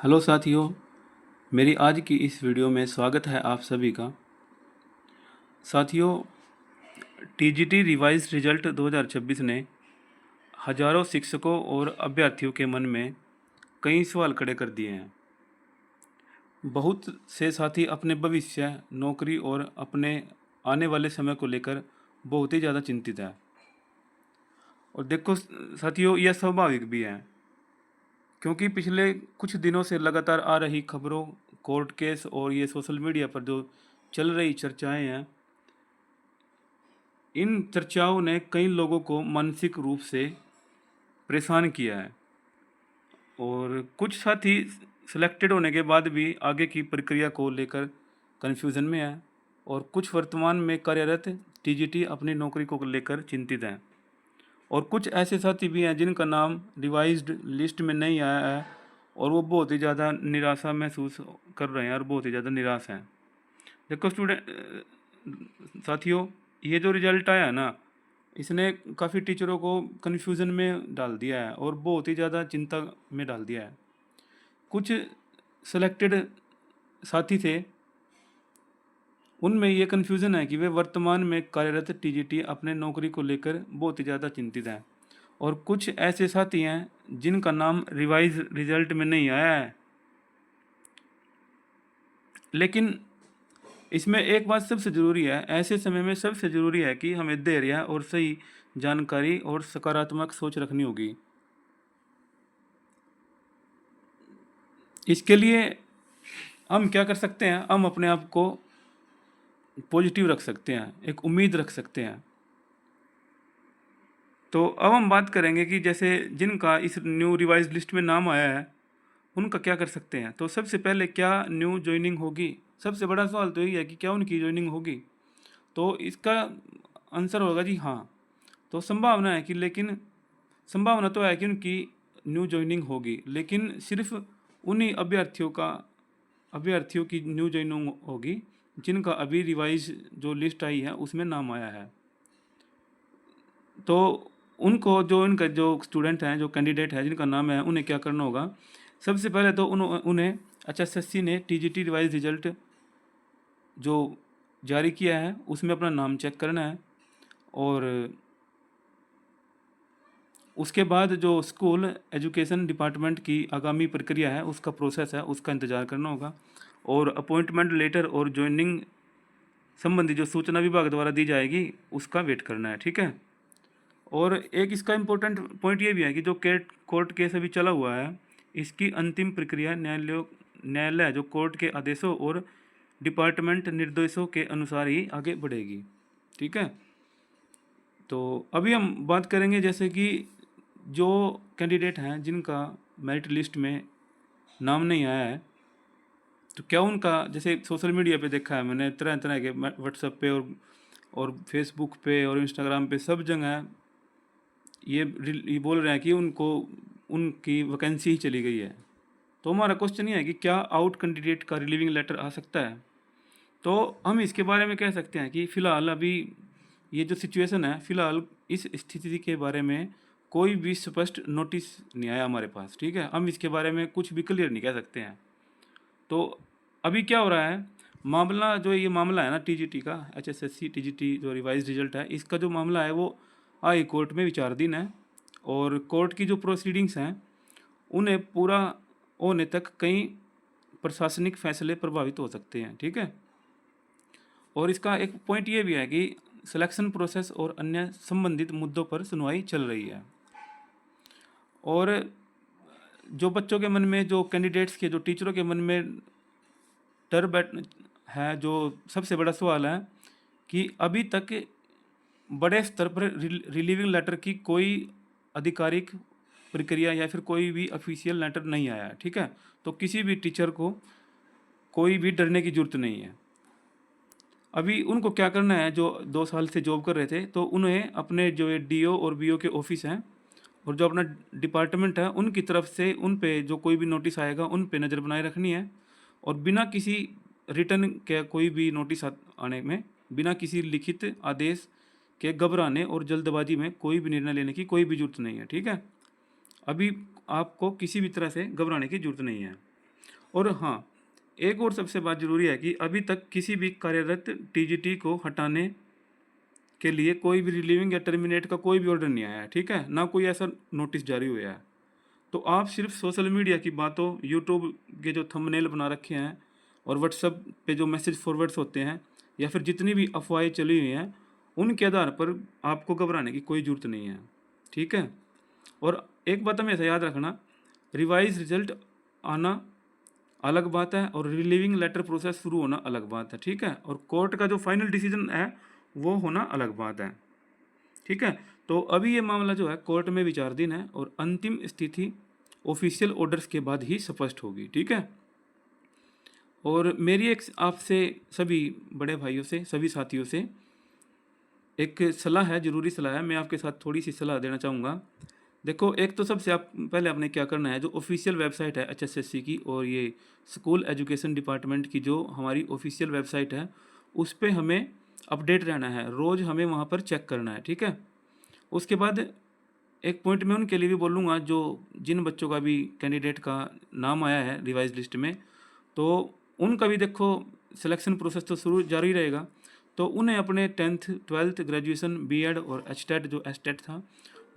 Hello साथियों, मेरी आज की इस वीडियो में स्वागत है आप सभी का। साथियों, टीजीटी रिवाइज रिजल्ट 2026 ने हजारों शिक्षकों और अभ्यर्थियों के मन में कई सवाल खड़े कर दिए हैं। बहुत से साथी अपने भविष्य, नौकरी और अपने आने वाले समय को लेकर बहुत ही ज़्यादा चिंतित है। और देखो साथियों, यह स्वाभाविक भी है, क्योंकि पिछले कुछ दिनों से लगातार आ रही खबरों, कोर्ट केस और ये सोशल मीडिया पर जो चल रही चर्चाएं हैं, इन चर्चाओं ने कई लोगों को मानसिक रूप से परेशान किया है। और कुछ साथी सिलेक्टेड होने के बाद भी आगे की प्रक्रिया को लेकर कन्फ्यूज़न में है, और कुछ वर्तमान में कार्यरत टीजीटी अपनी नौकरी को लेकर चिंतित हैं। और कुछ ऐसे साथी भी हैं जिनका नाम रिवाइज्ड लिस्ट में नहीं आया है, और वो बहुत ही ज़्यादा निराशा महसूस कर रहे हैं और बहुत ही ज़्यादा निराश हैं। देखो साथियों, ये जो रिजल्ट आया है ना, इसने काफ़ी टीचरों को कन्फ्यूज़न में डाल दिया है और बहुत ही ज़्यादा चिंता में डाल दिया है। कुछ सेलेक्टेड साथी थे, उनमें ये कन्फ्यूज़न है कि वे वर्तमान में कार्यरत टीजीटी अपने नौकरी को लेकर बहुत ही ज़्यादा चिंतित हैं। और कुछ ऐसे साथी हैं जिनका नाम रिवाइज रिजल्ट में नहीं आया है। लेकिन इसमें एक बात सबसे ज़रूरी है, ऐसे समय में सबसे ज़रूरी है कि हमें धैर्य और सही जानकारी और सकारात्मक सोच रखनी होगी। इसके लिए हम क्या कर सकते हैं, हम अपने आप को पॉजिटिव रख सकते हैं, एक उम्मीद रख सकते हैं। तो अब हम बात करेंगे कि जैसे जिनका इस न्यू रिवाइज लिस्ट में नाम आया है, उनका क्या कर सकते हैं। तो सबसे पहले, क्या न्यू ज्वाइनिंग होगी? सबसे बड़ा सवाल तो यही है कि क्या उनकी ज्वाइनिंग होगी। तो इसका आंसर होगा जी हाँ। तो संभावना है कि, लेकिन संभावना तो है कि उनकी न्यू ज्वाइनिंग होगी, लेकिन सिर्फ उन्हीं अभ्यर्थियों की न्यू ज्वाइनिंग होगी जिनका अभी रिवाइज जो लिस्ट आई है उसमें नाम आया है। तो उनको, जो इनका जो स्टूडेंट हैं, जो कैंडिडेट है जिनका नाम है, उन्हें क्या करना होगा? सबसे पहले तो उन्हें एचएसएससी ने टीजीटी रिवाइज रिजल्ट जो जारी किया है उसमें अपना नाम चेक करना है, और उसके बाद जो स्कूल एजुकेशन डिपार्टमेंट की आगामी प्रक्रिया है, उसका प्रोसेस है, उसका इंतज़ार करना होगा। और अपॉइंटमेंट लेटर और ज्वाइनिंग संबंधी जो सूचना विभाग द्वारा दी जाएगी उसका वेट करना है, ठीक है। और एक इसका इम्पोर्टेंट पॉइंट ये भी है कि जो कोर्ट केस अभी चला हुआ है, इसकी अंतिम प्रक्रिया न्यायालय जो कोर्ट के आदेशों और डिपार्टमेंट निर्देशों के अनुसार ही आगे बढ़ेगी, ठीक है। तो अभी हम बात करेंगे जैसे कि जो कैंडिडेट हैं जिनका मेरिट लिस्ट में नाम नहीं आया है, तो क्या उनका, जैसे सोशल मीडिया पे देखा है मैंने, तरह तरह के व्हाट्सएप पे और फेसबुक पे और इंस्टाग्राम पे सब जगह ये बोल रहे हैं कि उनको उनकी वैकेंसी ही चली गई है। तो हमारा क्वेश्चन ये है कि क्या आउट कैंडिडेट का रिलीविंग लेटर आ सकता है? तो हम इसके बारे में कह सकते हैं कि फ़िलहाल अभी ये जो सिचुएशन है, फ़िलहाल इस स्थिति के बारे में कोई भी स्पष्ट नोटिस नहीं आया हमारे पास, ठीक है। हम इसके बारे में कुछ भी क्लियर नहीं कह सकते हैं। तो अभी क्या हो रहा है, मामला जो ये मामला है ना टीजीटी का, एचएसएससी टीजीटी जो रिवाइज रिजल्ट है, इसका जो मामला है वो हाई कोर्ट में विचाराधीन है। और कोर्ट की जो प्रोसीडिंग्स हैं उन्हें पूरा होने तक कई प्रशासनिक फैसले प्रभावित हो सकते हैं, ठीक है। और इसका एक पॉइंट ये भी है कि सिलेक्शन प्रोसेस और अन्य संबंधित मुद्दों पर सुनवाई चल रही है। और जो बच्चों के मन में, जो कैंडिडेट्स के, जो टीचरों के मन में डर बैठ है, जो सबसे बड़ा सवाल है कि अभी तक बड़े स्तर पर रिलीविंग लेटर की कोई आधिकारिक प्रक्रिया या फिर कोई भी ऑफिशियल लेटर नहीं आया है, ठीक है। तो किसी भी टीचर को कोई भी डरने की ज़रूरत नहीं है। अभी उनको क्या करना है, जो 2 साल से जॉब कर रहे थे, तो उन्हें अपने जो ये डीओ और बीओ के ऑफिस हैं और जो अपना डिपार्टमेंट है, उनकी तरफ से उन पे जो कोई भी नोटिस आएगा उन पे नज़र बनाए रखनी है। और बिना किसी रिटर्न के कोई भी नोटिस आने में, बिना किसी लिखित आदेश के घबराने और जल्दबाजी में कोई भी निर्णय लेने की कोई भी ज़रूरत नहीं है, ठीक है। अभी आपको किसी भी तरह से घबराने की ज़रूरत नहीं है। और हाँ, एक और सबसे बात ज़रूरी है कि अभी तक किसी भी कार्यरत टीजीटी को हटाने के लिए कोई भी रिलीविंग या टर्मिनेट का कोई भी ऑर्डर नहीं आया है, ठीक है, ना कोई ऐसा नोटिस जारी हुआ है। तो आप सिर्फ सोशल मीडिया की बातों, यूट्यूब के जो थंबनेल बना रखे हैं और व्हाट्सएप पे जो मैसेज फॉरवर्ड्स होते हैं या फिर जितनी भी अफवाहें चली हुई हैं, उनके आधार पर आपको घबराने की कोई ज़रूरत नहीं है, ठीक है। और एक बात हमेशा याद रखना, रिवाइज रिजल्ट आना अलग बात है और रिलीविंग लेटर प्रोसेस शुरू होना अलग बात है, ठीक है। और कोर्ट का जो फाइनल डिसीजन है वो होना अलग बात है, ठीक है। तो अभी ये मामला जो है कोर्ट में विचाराधीन है और अंतिम स्थिति ऑफिशियल ऑर्डर्स के बाद ही स्पष्ट होगी, ठीक है। और मेरी एक आपसे सभी बड़े भाइयों से, सभी साथियों से एक सलाह है, ज़रूरी सलाह है, मैं आपके साथ थोड़ी सी सलाह देना चाहूँगा। देखो, एक तो सबसे आप पहले आपने क्या करना है, जो ऑफिशियल वेबसाइट है एचएसएससी की और ये स्कूल एजुकेशन डिपार्टमेंट की जो हमारी ऑफिशियल वेबसाइट है, उस पे हमें अपडेट रहना है, रोज़ हमें वहाँ पर चेक करना है, ठीक है। उसके बाद एक पॉइंट मैं उनके लिए भी बोलूँगा जो जिन बच्चों का भी कैंडिडेट का नाम आया है रिवाइज लिस्ट में, तो उनका भी देखो सिलेक्शन प्रोसेस तो शुरू जारी रहेगा। तो उन्हें अपने 10th 12th ग्रेजुएशन बीएड और एचटेट जो एचटेट था,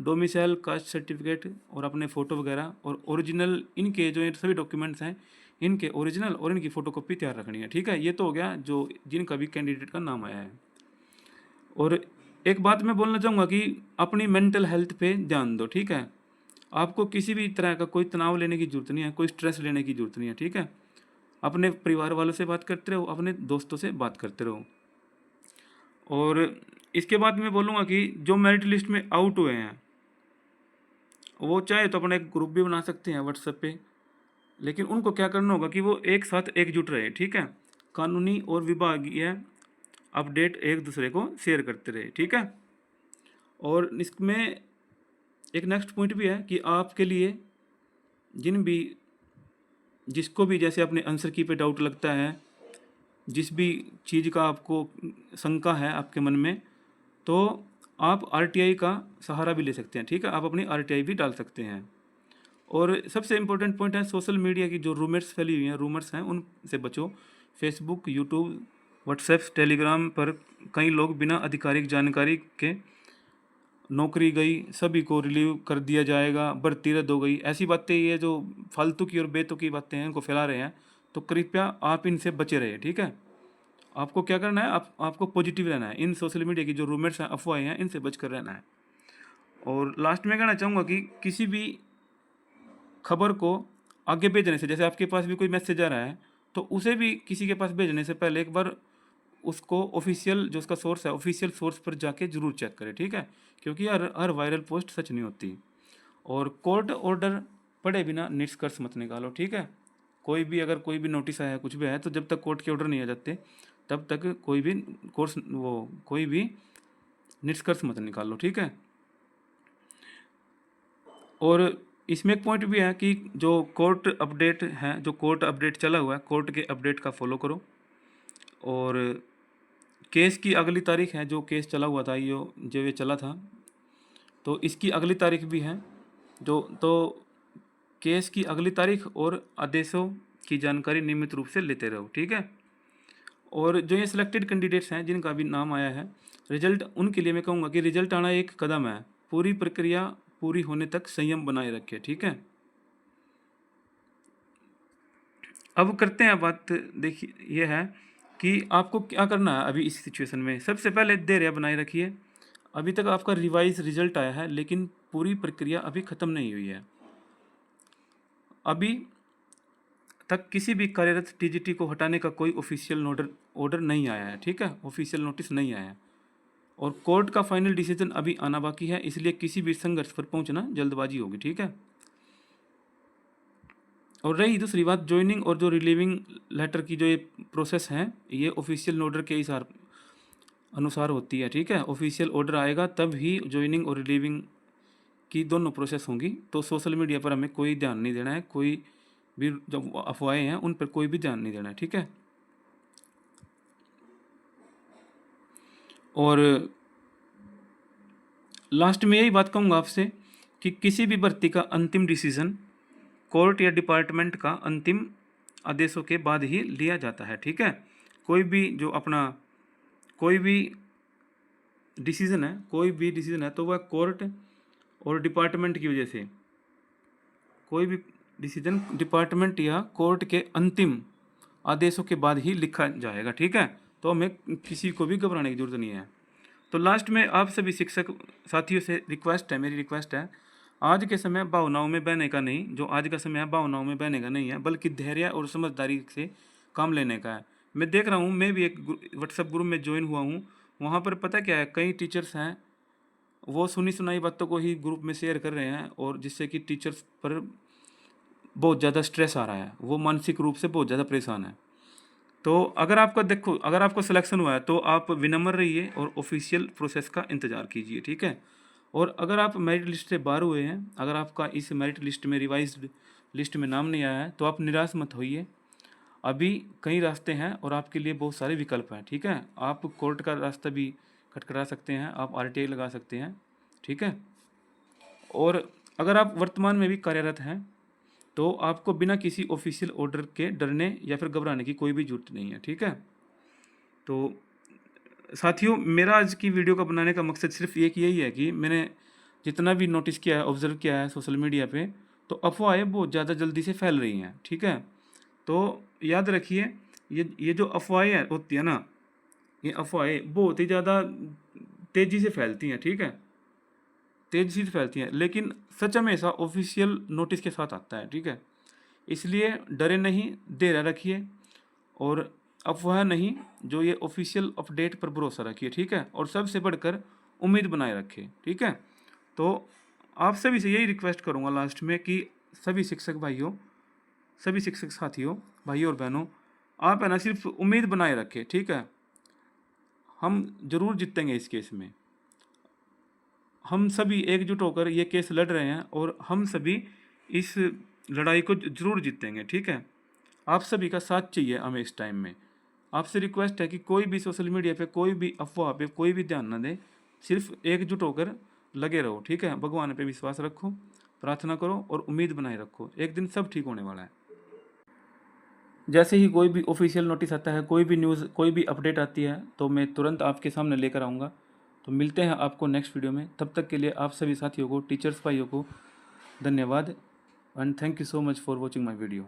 डोमिसाइल कास्ट सर्टिफिकेट और अपने फ़ोटो वगैरह और ओरिजिनल इनके जो ये सभी डॉक्यूमेंट्स हैं, इनके ओरिजिनल और इनकी फ़ोटोकॉपी तैयार रखनी है, ठीक है। ये तो हो गया जो जिनका भी कैंडिडेट का नाम आया है। और एक बात मैं बोलना चाहूँगा कि अपनी मेंटल हेल्थ पे ध्यान दो, ठीक है। आपको किसी भी तरह का कोई तनाव लेने की ज़रूरत नहीं है, कोई स्ट्रेस लेने की ज़रूरत नहीं है, ठीक है। अपने परिवार वालों से बात करते रहो, अपने दोस्तों से बात करते रहो। और इसके बाद मैं बोलूँगा कि जो मेरिट लिस्ट में आउट हुए हैं, वो चाहे तो अपना एक ग्रुप भी बना सकते हैं व्हाट्सएप पे, लेकिन उनको क्या करना होगा कि वो एक साथ एकजुट रहे, ठीक है। कानूनी और विभागीय अपडेट एक दूसरे को शेयर करते रहे, ठीक है। और इसमें एक नेक्स्ट पॉइंट भी है कि आपके लिए जिन भी जिसको भी जैसे अपने आंसर की पे डाउट लगता है, जिस भी चीज़ का आपको शंका है आपके मन में, तो आप आरटीआई का सहारा भी ले सकते हैं, ठीक है। आप अपनी आरटीआई भी डाल सकते हैं। और सबसे इम्पोर्टेंट पॉइंट है, सोशल मीडिया की जो रूमर्स फैली हुई हैं, रूमर्स हैं, उनसे बचो। फेसबुक, यूट्यूब, व्हाट्सएप, टेलीग्राम पर कई लोग बिना आधिकारिक जानकारी के नौकरी गई, सभी को रिलीव कर दिया जाएगा, भर्ती रद्द हो गई, ऐसी बातें, ये जो फालतू की और बेतुकी बातें हैं इनको फैला रहे हैं, तो कृपया आप इनसे बचे रहे, ठीक है। आपको क्या करना है, आपको पॉजिटिव रहना है, इन सोशल मीडिया की जो रूमर्स हैं, अफवाहें हैं, इनसे बचकर रहना है। और लास्ट में कहना चाहूँगा कि किसी भी खबर को आगे भेजने से, जैसे आपके पास भी कोई मैसेज आ रहा है, तो उसे भी किसी के पास भेजने से पहले एक बार उसको ऑफिशियल जो उसका सोर्स है, ऑफिशियल सोर्स पर जाके जरूर चेक करें, ठीक है। क्योंकि हर वायरल पोस्ट सच नहीं होती। और कोर्ट ऑर्डर पढ़े बिना निष्कर्ष मत निकालो, ठीक है। कोई भी अगर कोई भी नोटिस आया, कुछ भी है, तो जब तक कोर्ट के ऑर्डर नहीं आ जाते तब तक कोई भी निष्कर्ष मत निकालो, ठीक है। और इसमें एक पॉइंट भी है कि जो कोर्ट अपडेट है, जो कोर्ट अपडेट चला हुआ है, कोर्ट के अपडेट का फॉलो करो। और केस की अगली तारीख है, जो केस चला हुआ था, ये चला था, तो इसकी अगली तारीख भी है, जो तो केस की अगली तारीख और आदेशों की जानकारी नियमित रूप से लेते रहो, ठीक है। और जो ये सिलेक्टेड कैंडिडेट्स हैं जिनका भी नाम आया है, रिजल्ट उनके लिए मैं कहूँगा कि रिजल्ट आना एक कदम है, पूरी प्रक्रिया पूरी होने तक संयम बनाए रखें, ठीक है। अब करते हैं बात, देखिए ये है कि आपको क्या करना है अभी इस सिचुएशन में। सबसे पहले धैर्य बनाए रखिए। अभी तक आपका रिवाइज रिजल्ट आया है, लेकिन पूरी प्रक्रिया अभी ख़त्म नहीं हुई है। अभी तक किसी भी कार्यरत टीजीटी को हटाने का कोई ऑफिशियल ऑर्डर नहीं आया है, ठीक है, ऑफिशियल नोटिस नहीं आया है। और कोर्ट का फाइनल डिसीजन अभी आना बाकी है, इसलिए किसी भी संघर्ष पर पहुंचना जल्दबाजी होगी, ठीक है। और रही दूसरी बात, ज्वाइनिंग और जो रिलीविंग लेटर की जो ये प्रोसेस है, ये ऑफिशियल ऑर्डर के अनुसार होती है, ठीक है। ऑफिशियल ऑर्डर आएगा तब ही ज्वाइनिंग और रिलीविंग की दोनों प्रोसेस होंगी। तो सोशल मीडिया पर हमें कोई ध्यान नहीं देना है, कोई भी जो अफवाहें हैं उन पर कोई भी ध्यान नहीं देना है, ठीक है। और लास्ट में यही बात कहूँगा आपसे कि किसी भी भर्ती का अंतिम डिसीजन कोर्ट या डिपार्टमेंट का अंतिम आदेशों के बाद ही लिया जाता है। ठीक है, कोई भी जो अपना कोई भी डिसीजन है तो वह कोर्ट और डिपार्टमेंट की वजह से, कोई भी डिसीजन डिपार्टमेंट या कोर्ट के अंतिम आदेशों के बाद ही लिखा जाएगा। ठीक है, तो हमें किसी को भी घबराने की जरूरत नहीं है। तो लास्ट में आप सभी शिक्षक साथियों से मेरी रिक्वेस्ट है, आज के समय भावनाओं में बहने का नहीं, जो आज का समय है भावनाओं में बहने का नहीं है, बल्कि धैर्य और समझदारी से काम लेने का है। मैं देख रहा हूँ, मैं भी एक व्हाट्सएप ग्रुप में ज्वाइन हुआ हूँ, वहाँ पर पता क्या है, कई टीचर्स हैं वो सुनी सुनाई बातों को ही ग्रुप में शेयर कर रहे हैं, और जिससे कि टीचर्स पर बहुत ज़्यादा स्ट्रेस आ रहा है, वो मानसिक रूप से बहुत ज़्यादा परेशान है। तो अगर आपको सिलेक्शन हुआ है तो आप विनम्र रहिए और ऑफिशियल प्रोसेस का इंतज़ार कीजिए। ठीक है, और अगर आप मेरिट लिस्ट से बाहर हुए हैं, अगर आपका इस मेरिट लिस्ट में रिवाइज्ड लिस्ट में नाम नहीं आया है, तो आप निराश मत होइए। अभी कई रास्ते हैं और आपके लिए बहुत सारे विकल्प हैं। ठीक है, आप कोर्ट का रास्ता भी खटखटा सकते हैं, आप आरटीआई लगा सकते हैं। ठीक है, और अगर आप वर्तमान में भी कार्यरत हैं तो आपको बिना किसी ऑफिशियल ऑर्डर के डरने या फिर घबराने की कोई भी जरूरत नहीं है। ठीक है, तो साथियों, मेरा आज की वीडियो का बनाने का मकसद सिर्फ एक यही है कि मैंने जितना भी नोटिस किया है, ऑब्जर्व किया है सोशल मीडिया पे, तो अफवाहें बहुत ज़्यादा जल्दी से फैल रही हैं। ठीक है, तो याद रखिए, ये जो अफवाहें होती है ना, ये अफवाहें बहुत ही ज़्यादा तेज़ी से फैलती हैं। ठीक है, तेज़ी से फैलती हैं, लेकिन सच हमेशा ऑफिशियल नोटिस के साथ आता है। ठीक है, इसलिए डरे नहीं, धैर्य रखिए, और अफवाह नहीं, जो ये ऑफिशियल अपडेट पर भरोसा रखिए। ठीक है, और सबसे बढ़कर उम्मीद बनाए रखिए। ठीक है, तो आप सभी से यही रिक्वेस्ट करूँगा लास्ट में कि सभी शिक्षक भाइयों, सभी शिक्षक साथियों, भाइयों और बहनों, आप है ना सिर्फ उम्मीद बनाए रखें। ठीक है, हम जरूर जीतेंगे इस केस में। हम सभी एकजुट होकर ये केस लड़ रहे हैं और हम सभी इस लड़ाई को जरूर जीतेंगे। ठीक है, आप सभी का साथ चाहिए हमें इस टाइम में। आपसे रिक्वेस्ट है कि कोई भी सोशल मीडिया पे कोई भी अफवाह पे कोई भी ध्यान ना दे, सिर्फ एकजुट होकर लगे रहो। ठीक है, भगवान पे विश्वास रखो, प्रार्थना करो और उम्मीद बनाए रखो, एक दिन सब ठीक होने वाला है। जैसे ही कोई भी ऑफिशियल नोटिस आता है, कोई भी न्यूज़, कोई भी अपडेट आती है, तो मैं तुरंत आपके सामने लेकर आऊँगा। तो मिलते हैं आपको नेक्स्ट वीडियो में। तब तक के लिए आप सभी साथियों को, टीचर्स भाइयों को धन्यवाद, and thank you so much for watching my video.